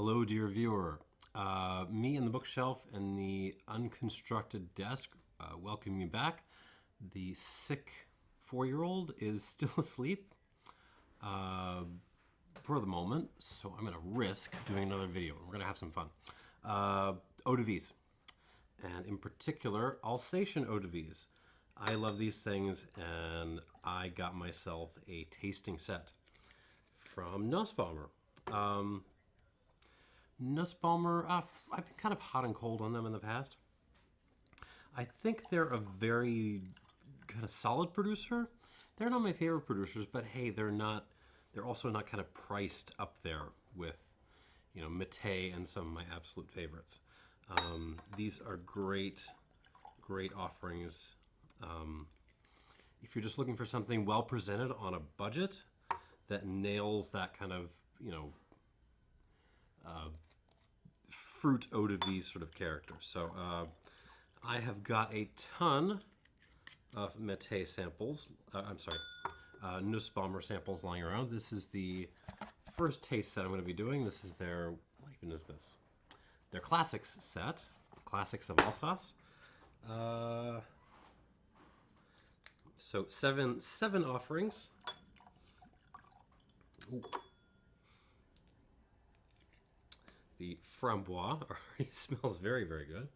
Hello, dear viewer. Me and the bookshelf and the unconstructed desk welcome you back. The sick 4-year-old is still asleep for the moment, so I'm going to risk doing another video. We're going to have some fun. Eau-de-Vies, and in particular, Alsatian Eau-de-Vies. I love these things, and I got myself a tasting set from Nusbaumer. Nusbaumer, I've been kind of hot and cold on them in the past. I think they're a very kind of solid producer. They're not my favorite producers, but hey, they're also not kind of priced up there with, you know, Mété and some of my absolute favorites. These are great offerings. If you're just looking for something well presented on a budget that nails that kind of, you know, fruit eau-de-vie sort of character. So I have got a ton of Mété samples. Nusbaumer samples lying around. This is the first taste set I'm going to be doing. This is their, what even is this? Their Classiques set, Classiques of Alsace. So seven offerings. Ooh. The Framboise already smells very, very good.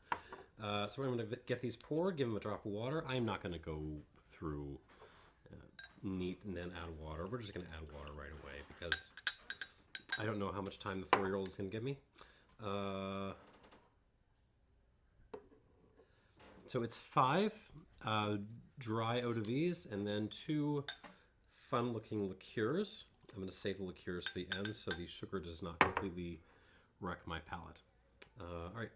So I'm going to get these poured, give them a drop of water. I'm not going to go through neat and then add water. We're just going to add water right away because I don't know how much time the 4-year-old is going to give me. So it's 5 dry eau-de-vies and then 2 fun-looking liqueurs. I'm going to save the liqueurs for the end so the sugar does not completely wreck my palate. All right,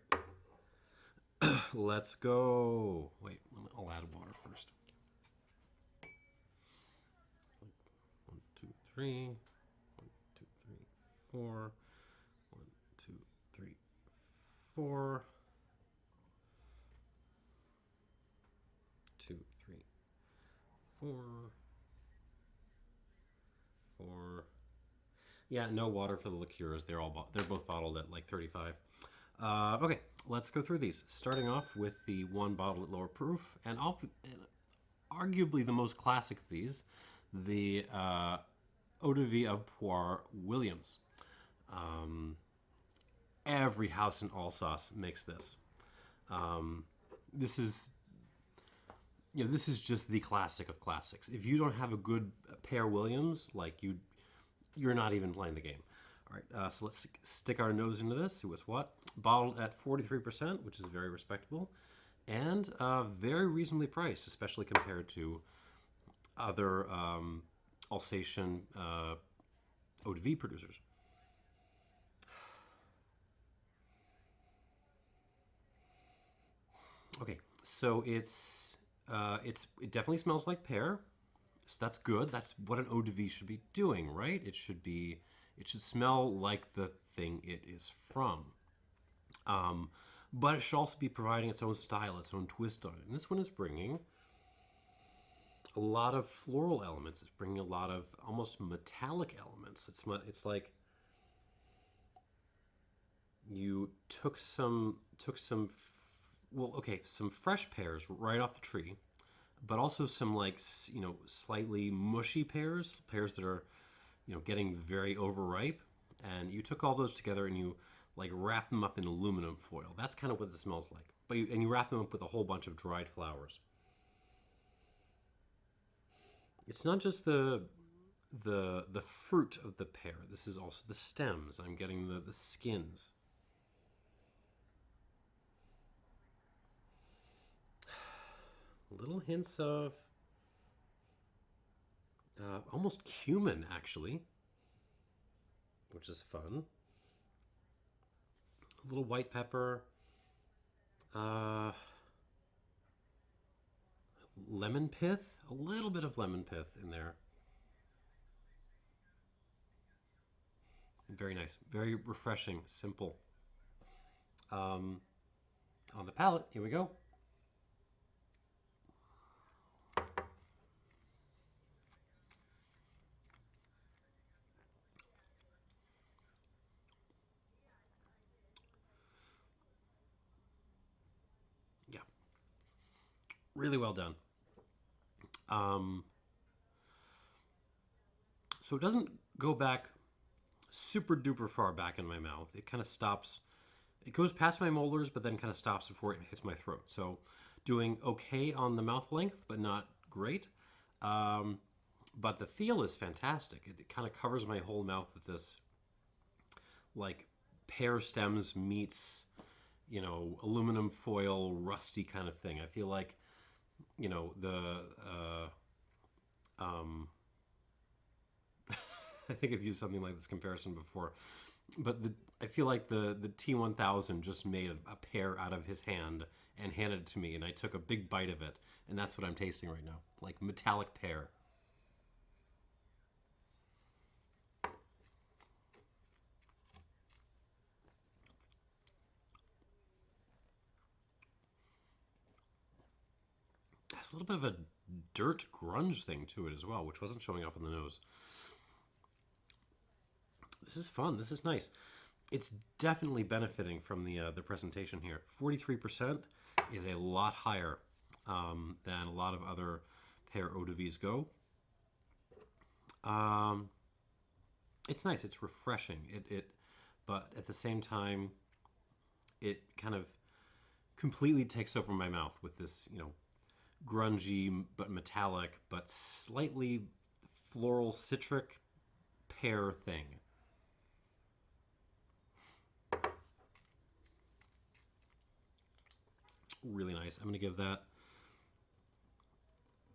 let's go. Wait, I'll add water first. 1, 2, 3. 1, 2, 3, 4. 1, 2, 3, 4. 2, 3, 4. 4. Yeah, no water for the liqueurs. They're both bottled at like 35. Okay, let's go through these. Starting off with the one bottle at lower proof, and arguably the most classic of these, the Eau-de-Vie of Poire Williams. Every house in Alsace makes this. This is just the classic of classics. If you don't have a good Pear Williams, like you're not even playing the game. All right, so let's stick our nose into this, see what's what. Bottled at 43%, which is very respectable, and very reasonably priced, especially compared to other Alsatian eau-de-vie producers. Okay, so it definitely smells like pear. So that's good. That's what an eau-de-vie should be doing, right? It should smell like the thing it is from. But it should also be providing its own style, its own twist on it. And this one is bringing a lot of floral elements. It's bringing a lot of almost metallic elements. It's like you took some fresh pears right off the tree, but also some, like, you know, slightly mushy pears that are, you know, getting very overripe, and you took all those together and you like wrap them up in aluminum foil. That's kind of what it smells like. But you wrap them up with a whole bunch of dried flowers. It's not just the fruit of the pear. This is also the stems. I'm getting the skins. Little hints of almost cumin, actually, which is fun. A little white pepper. Lemon pith. A little bit of lemon pith in there. Very nice. Very refreshing. Simple. On the palate, here we go. Really well done. Um, so it doesn't go back super duper far back in my mouth. It kind of stops. It goes past my molars, but then kind of stops before it hits my throat. So doing okay on the mouth length, but not great. Um, but the feel is fantastic. It kind of covers my whole mouth with this, like, pear stems meets, aluminum foil, rusty kind of thing. I feel like, the um, I think I've used something like this comparison before, but I feel like the T1000 just made a pear out of his hand and handed it to me, and I took a big bite of it, and that's what I'm tasting right now, like metallic pear. Has a little bit of a dirt grunge thing to it as well, which wasn't showing up in the nose. This is fun. This is nice. It's definitely benefiting from the presentation here. 43% is a lot higher than a lot of other pear eau-de-vies go. It's nice. It's refreshing. But at the same time, it kind of completely takes over my mouth with this, grungy but metallic, but slightly floral citric pear thing. Really nice. I'm going to give that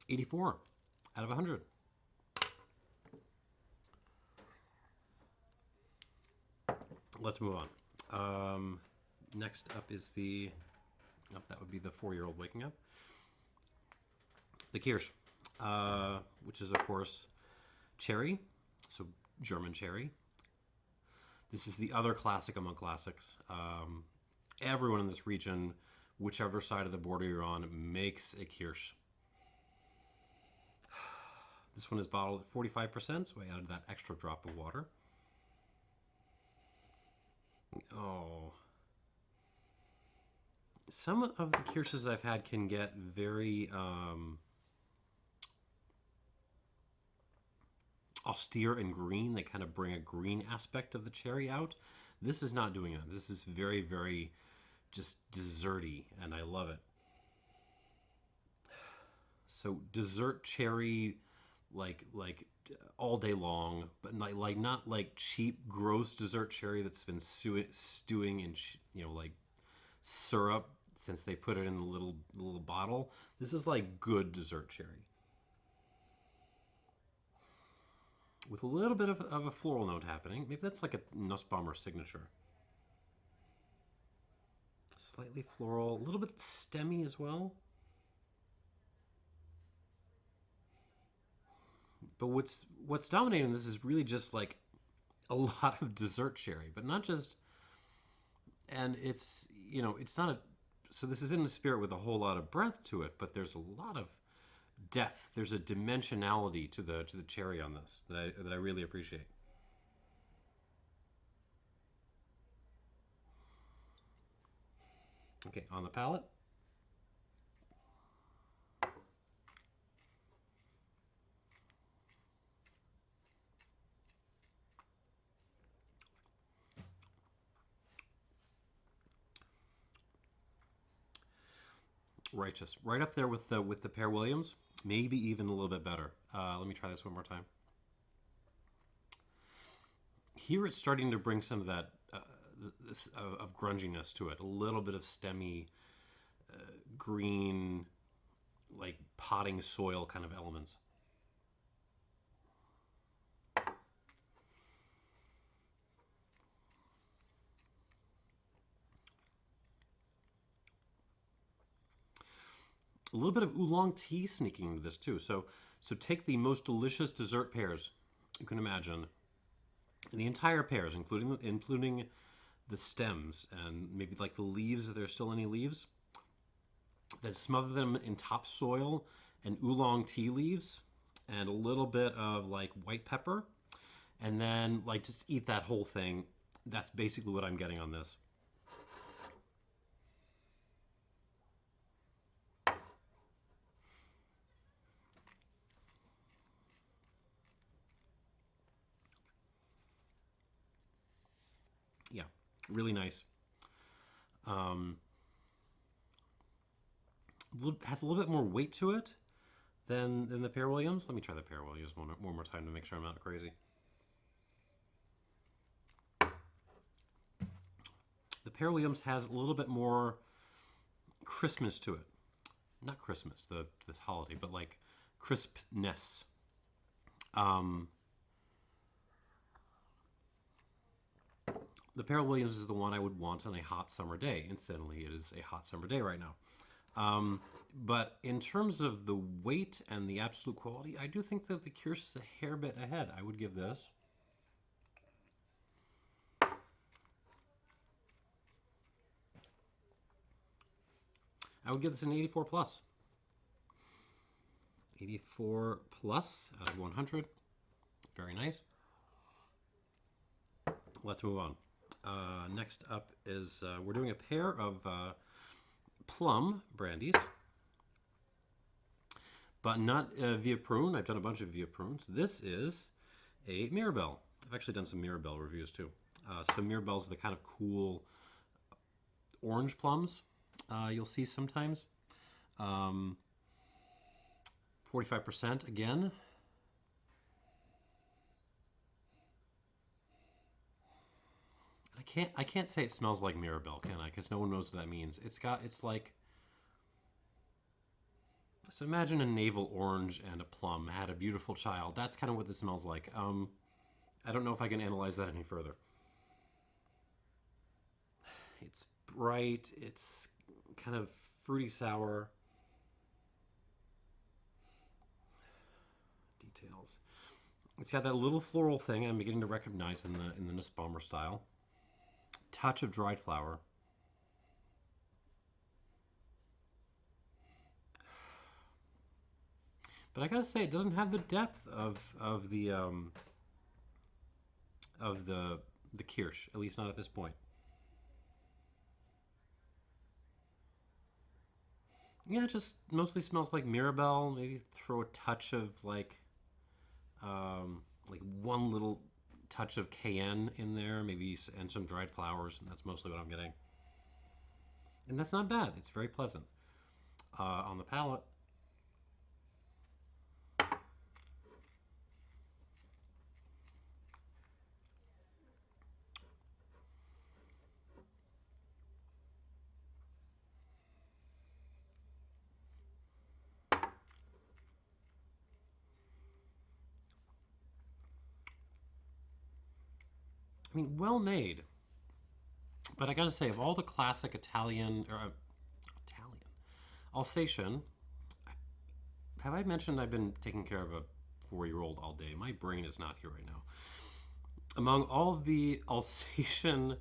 84 out of 100. Let's move on. Next up is that would be the 4-year-old waking up. The Kirsch, which is, of course, cherry, so German cherry. This is the other classic among classics. Everyone in this region, whichever side of the border you're on, makes a Kirsch. This one is bottled at 45%, so I added that extra drop of water. Oh. Some of the Kirsches I've had can get very austere and green. They kind of bring a green aspect of the cherry out. This is not doing that. This is very, very just desserty, and I love it. So dessert cherry, like all day long, but not like cheap, gross dessert cherry that's been stewing in like syrup since they put it in the little bottle. This is like good dessert cherry with a little bit of a floral note happening. Maybe that's like a Nusbaumer signature. Slightly floral, a little bit stemmy as well. But what's dominating this is really just like a lot of dessert cherry, but not just. And it's it's not a. So this is in the spirit with a whole lot of breadth to it, but there's a lot of depth. There's a dimensionality to the cherry on this that I really appreciate. Okay, on the palate. Righteous, right up there with the Pear Williams, maybe even a little bit better. Let me try this one more time. Here it's starting to bring some of that of grunginess to it, a little bit of stemmy, green, like potting soil kind of elements. A little bit of oolong tea sneaking into this too. So take the most delicious dessert pears you can imagine, the entire pears, including the stems and maybe like the leaves if there's still any leaves. Then smother them in topsoil and oolong tea leaves and a little bit of like white pepper, and then like just eat that whole thing. That's basically what I'm getting on this. Yeah, really nice. Has a little bit more weight to it than the Pear Williams. Let me try the Pear Williams one more time to make sure I'm not crazy. The Pear Williams has a little bit more crispness to it. Not Christmas, this holiday, but like crispness. The Pear Williams is the one I would want on a hot summer day. Incidentally, it is a hot summer day right now. But in terms of the weight and the absolute quality, I do think that the Kirsch is a hair bit ahead. I would give this. I would give this an 84 plus. 84 plus out of 100. Very nice. Let's move on. Next up is we're doing a pair of plum brandies, but not via prune. I've done a bunch of via prunes. This is a Mirabelle. I've actually done some Mirabelle reviews too. So Mirabelle's the kind of cool orange plums you'll see sometimes. 45% again. I can't say it smells like Mirabelle, can I? Because no one knows what that means. It's like, so imagine a navel orange and a plum had a beautiful child. That's kind of what this smells like. I don't know if I can analyze that any further. It's bright. It's kind of fruity sour. Details. It's got that little floral thing I'm beginning to recognize in the Nusbaumer style. Touch of dried flower. But I gotta say, it doesn't have the depth of the Kirsch, at least not at this point. Yeah, it just mostly smells like Mirabelle. Maybe throw a touch of like one little touch of cayenne in there, maybe, and some dried flowers, and that's mostly what I'm getting. And that's not bad. It's very pleasant on the palate. I mean, well made. But I gotta say, of all the classic Italian Alsatian, have I mentioned I've been taking care of a 4-year-old all day? My brain is not here right now. Among all of the Alsatian,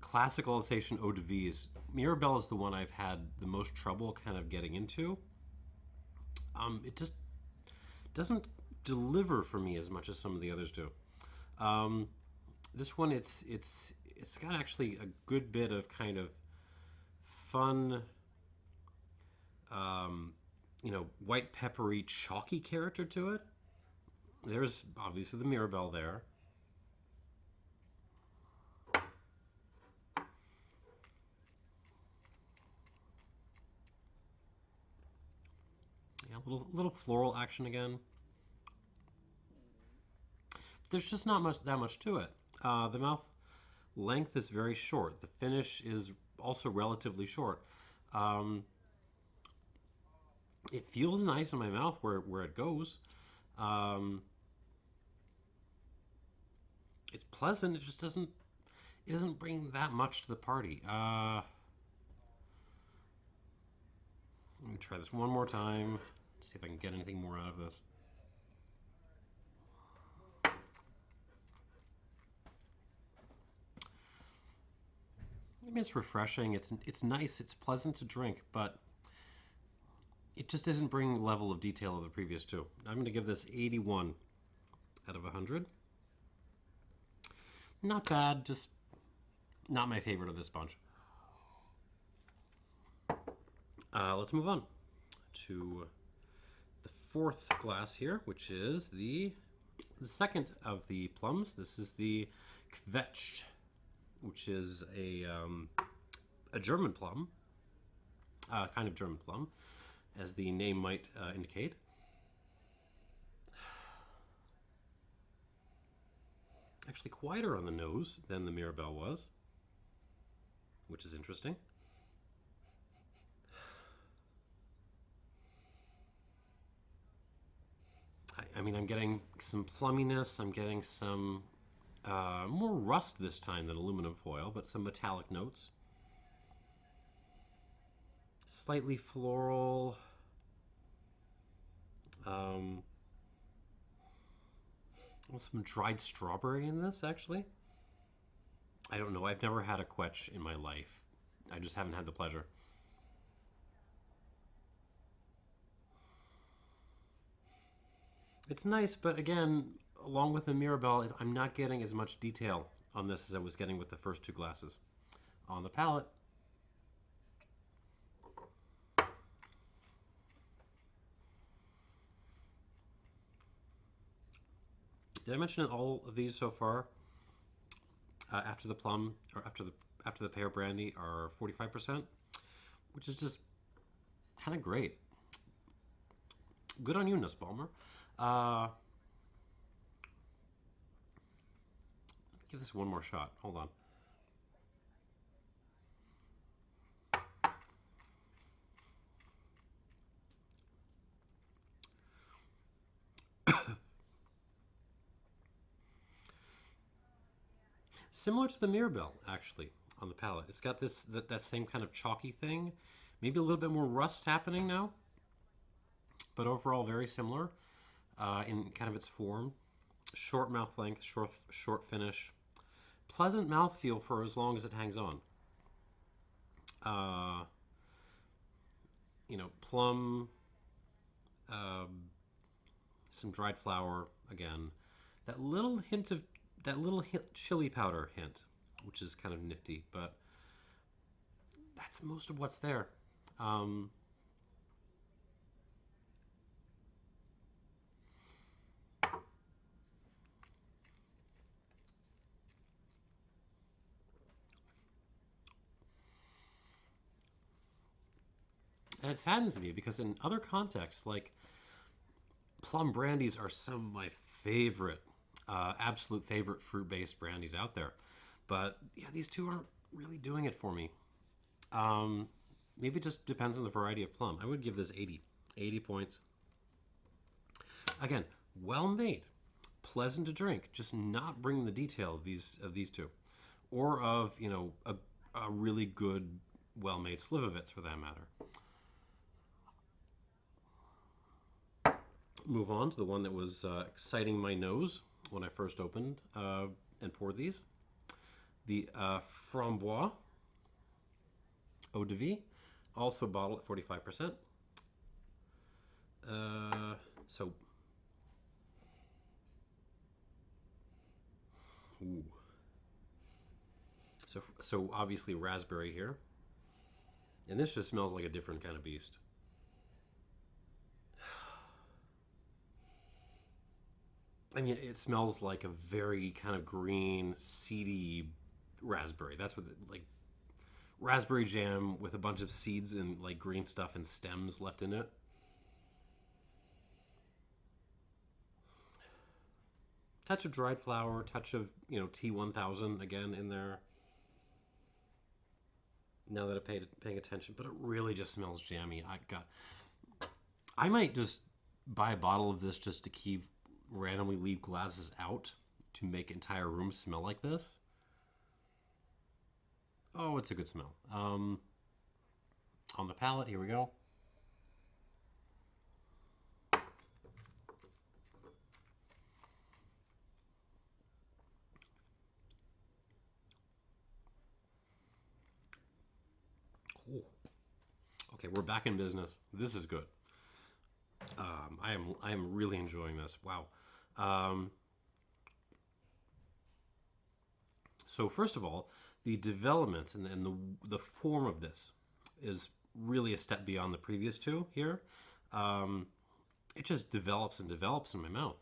classical Alsatian Eau-de-Vies, Mirabelle is the one I've had the most trouble kind of getting into. It just doesn't deliver for me as much as some of the others do. This one, it's got actually a good bit of kind of fun, white peppery, chalky character to it. There's obviously the Mirabelle there. Yeah, little floral action again. But there's just not that much to it. The mouth length is very short. The finish is also relatively short. It feels nice in my mouth where it goes. It's pleasant. It just doesn't bring that much to the party. Let me try this one more time. See if I can get anything more out of this. I mean, it's refreshing. It's nice. It's pleasant to drink, but it just doesn't bring the level of detail of the previous two. I'm going to give this 81 out of 100. Not bad, just not my favorite of this bunch. Let's move on to the fourth glass here, which is the second of the plums. This is the Quetsch which is a German plum, kind of German plum, as the name might indicate. Actually quieter on the nose than the Mirabelle was, which is interesting. I mean, I'm getting some plumminess. I'm getting some more rust this time than aluminum foil, but some metallic notes. Slightly floral. Some dried strawberry in this, actually. I don't know. I've never had a Quetsch in my life. I just haven't had the pleasure. It's nice, but again, along with the Mirabelle, I'm not getting as much detail on this as I was getting with the first two glasses. On the palate, did I mention all of these so far after the plum or after the pear brandy are 45%, which is just kind of great. Good on you, Nusbaumer. Give this one more shot. Hold on. Similar to the Mirabelle, actually, on the palate. It's got this that same kind of chalky thing. Maybe a little bit more rust happening now, but overall very similar in kind of its form. Short mouth length, short finish. Pleasant mouthfeel for as long as it hangs on. Plum, some dried flower again. That little chili powder hint, which is kind of nifty, but that's most of what's there. And it saddens me because in other contexts, like plum brandies are some of my favorite, absolute favorite fruit-based brandies out there. But yeah, these two aren't really doing it for me. Maybe it just depends on the variety of plum. I would give this 80 points. Again, well made, pleasant to drink, just not bringing the detail of these two, or of a really good, well-made Slivovitz for that matter. Move on to the one that was exciting my nose when I first opened and poured these. The Framboise Eau-de-Vie, also bottled at 45%. So obviously raspberry here, and this just smells like a different kind of beast. I mean, it smells like a very kind of green, seedy raspberry. That's what, like, raspberry jam with a bunch of seeds and, like, green stuff and stems left in it. Touch of dried flower, touch of, T1000 again in there. Now that I'm paying attention, but it really just smells jammy. I might just buy a bottle of this just to randomly leave glasses out to make entire rooms smell like this. Oh, it's a good smell. On the palate, here we go. Ooh. Okay, we're back in business. This is good. I am really enjoying this. Wow. So first of all, the development and the form of this is really a step beyond the previous two here. It just develops and develops in my mouth.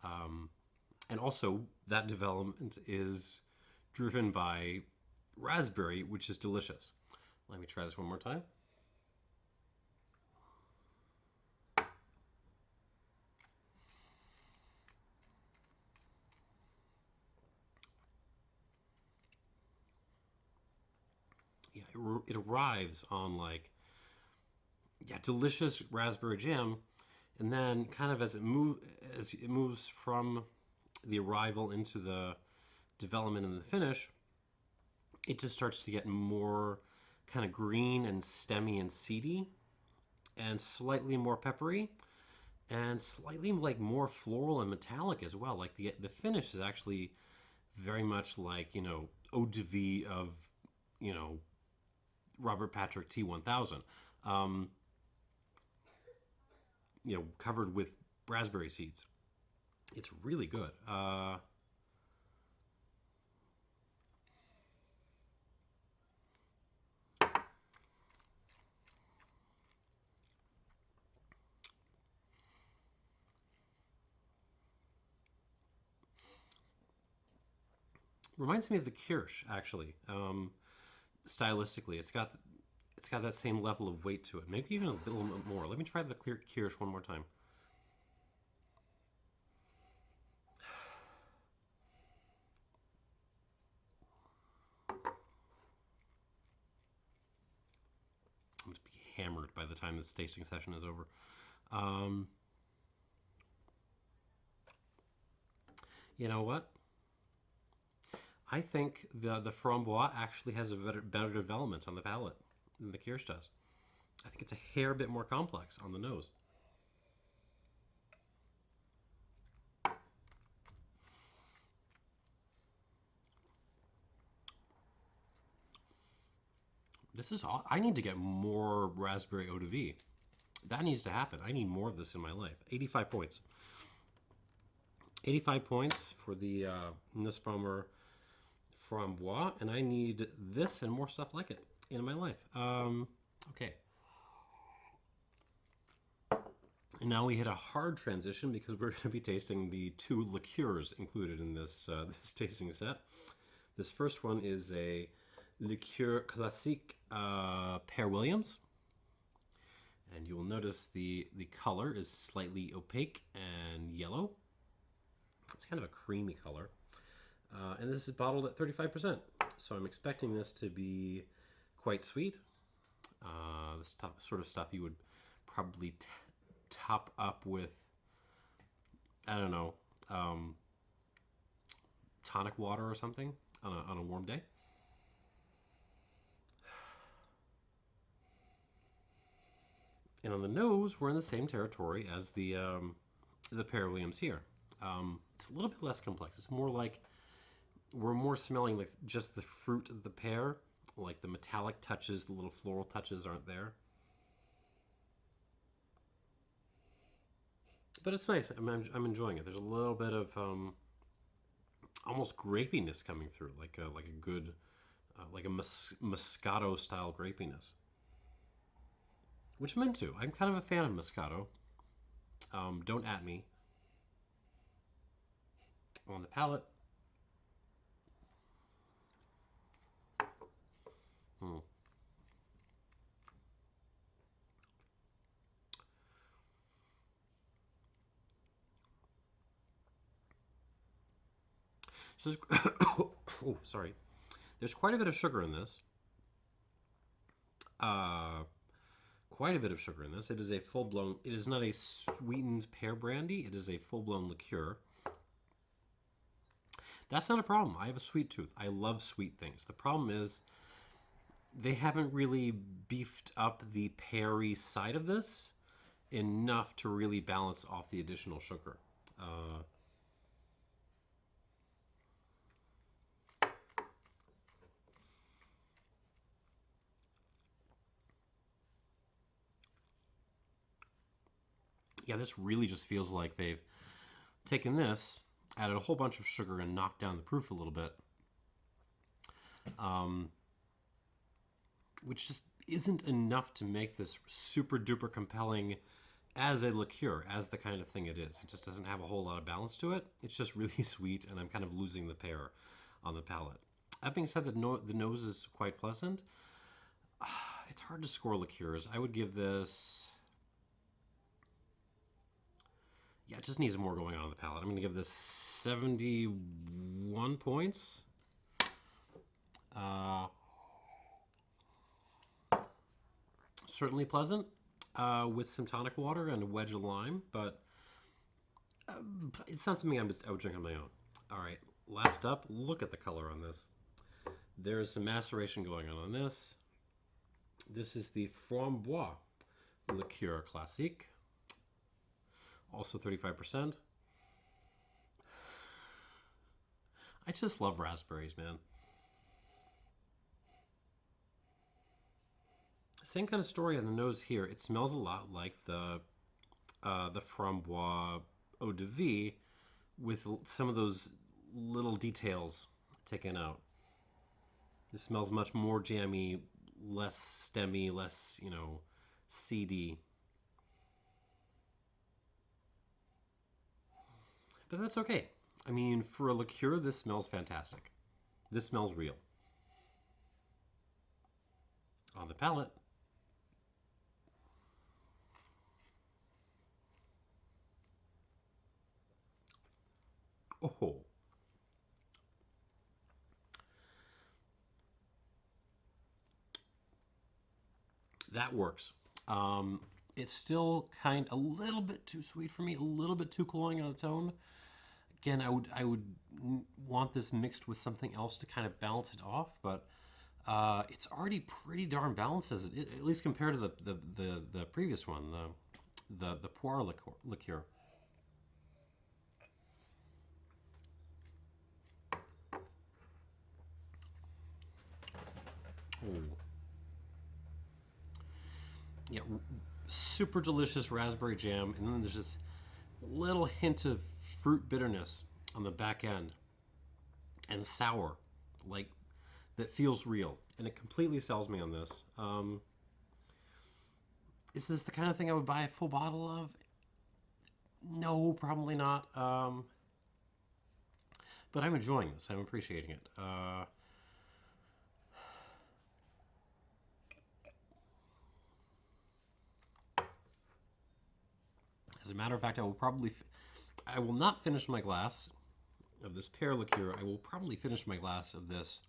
And also that development is driven by raspberry, which is delicious. Let me try this one more time. Yeah, it arrives on like, yeah, delicious raspberry jam, and then kind of as it moves from the arrival into the development and the finish, it just starts to get more kind of green and stemmy and seedy, and slightly more peppery, and slightly like more floral and metallic as well. Like the finish is actually very much like, you know, Eau-de-Vie of, you know, Robert Patrick T1000. You know, covered with raspberry seeds. It's really good. Reminds me of the Kirsch, actually. Stylistically, it's got that same level of weight to it. Maybe even a little bit more. Let me try the Kirsch one more time. I'm going to be hammered by the time this tasting session is over. You know what? I think the Framboise actually has a better development on the palate than the Kirsch does. I think it's a hair bit more complex on the nose. This is all. I need to get more raspberry Eau-de-Vie. That needs to happen. I need more of this in my life. 85 points. 85 points for the Nusbaumer Framboise, and I need this and more stuff like it in my life. Okay. And now we hit a hard transition because we're going to be tasting the 2 liqueurs included in this this tasting set. This first one is a liqueur classique Pear Williams. And you will notice the color is slightly opaque and yellow. It's kind of a creamy color. And this is bottled at 35%. So I'm expecting this to be quite sweet. This sort of stuff you would probably top up with, I don't know, tonic water or something on a warm day. And on the nose, we're in the same territory as the Pear Williams here. It's a little bit less complex. It's more like we're more smelling like just the fruit of the pear, like the metallic touches, the little floral touches aren't there. But it's nice. I'm enjoying it. There's a little bit of almost grapiness coming through, like a good, like a Moscato style grapiness, which I'm into. I'm kind of a fan of Moscato. Don't at me. On the palate. So there's, oh, sorry. There's quite a bit of sugar in this. Quite a bit of sugar in this. It is a full-blown, it is not a sweetened pear brandy. It is a full-blown liqueur. That's not a problem. I have a sweet tooth. I love sweet things. The problem is they haven't really beefed up the peary side of this enough to really balance off the additional sugar. Yeah, this really just feels like they've taken this, added a whole bunch of sugar, and knocked down the proof a little bit. Which just isn't enough to make this super duper compelling as a liqueur, as the kind of thing it is. It just doesn't have a whole lot of balance to it. It's just really sweet, and I'm kind of losing the pear on the palate. That being said, the nose is quite pleasant. It's hard to score liqueurs. I would give this... Yeah, it just needs more going on in the palate. I'm going to give this 71 points. Certainly pleasant with some tonic water and a wedge of lime, but it's not something I would drink on my own. All right, last up, look at the color on this. There's some maceration going on this. This is the Framboise liqueur Classique, also 35%. I just love raspberries, man. Same kind of story on the nose here. It smells a lot like the Framboise Eau-de-Vie with some of those little details taken out. This smells much more jammy, less stemmy, less, seedy. But that's okay. I mean, for a liqueur, this smells fantastic. This smells real. On the palate. Oh. That works. It's still a little bit too sweet for me, a little bit too cloying on its own. Again, I would want this mixed with something else to kind of balance it off, but it's already pretty darn balanced as it, at least compared to the previous one, the Poire liqueur. Oh. Yeah, super delicious raspberry jam, and then there's this little hint of fruit bitterness on the back end, and sour, like, that feels real, and it completely sells me on this. Is this the kind of thing I would buy a full bottle of? No, probably not. But I'm enjoying this. I'm appreciating it. As a matter of fact, I will not finish my glass of this pear liqueur. I will probably finish my glass of this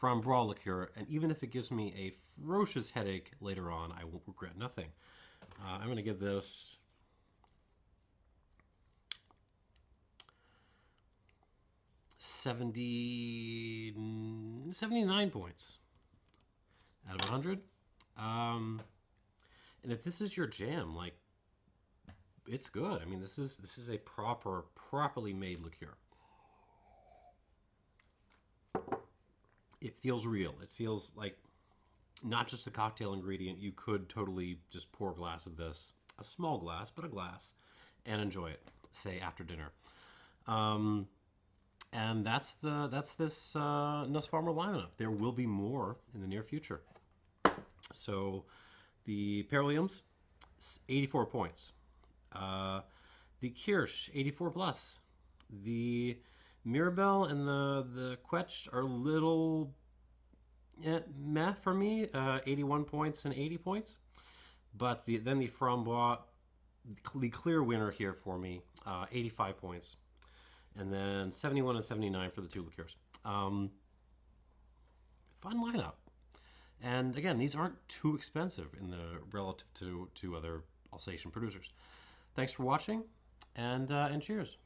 Framboise liqueur, and even if it gives me a ferocious headache later on, I will regret nothing. I'm going to give this 79 points out of 100. And if this is your jam, like, it's good. I mean, this is a properly made liqueur. It feels real. It feels like not just a cocktail ingredient. You could totally just pour a glass of this, a small glass, but a glass, and enjoy it, say after dinner. And that's this Nusbaumer lineup. There will be more in the near future. So the Pear Williams, 84 points. The Kirsch, 84 plus. The Mirabelle and the Quetsch are a little meh for me, 81 points and 80 points. But then the Framboise, the clear winner here for me, 85 points. And then 71 and 79 for the two liqueurs. Fun lineup. And again, these aren't too expensive in the relative to other Alsatian producers. Thanks for watching, and cheers.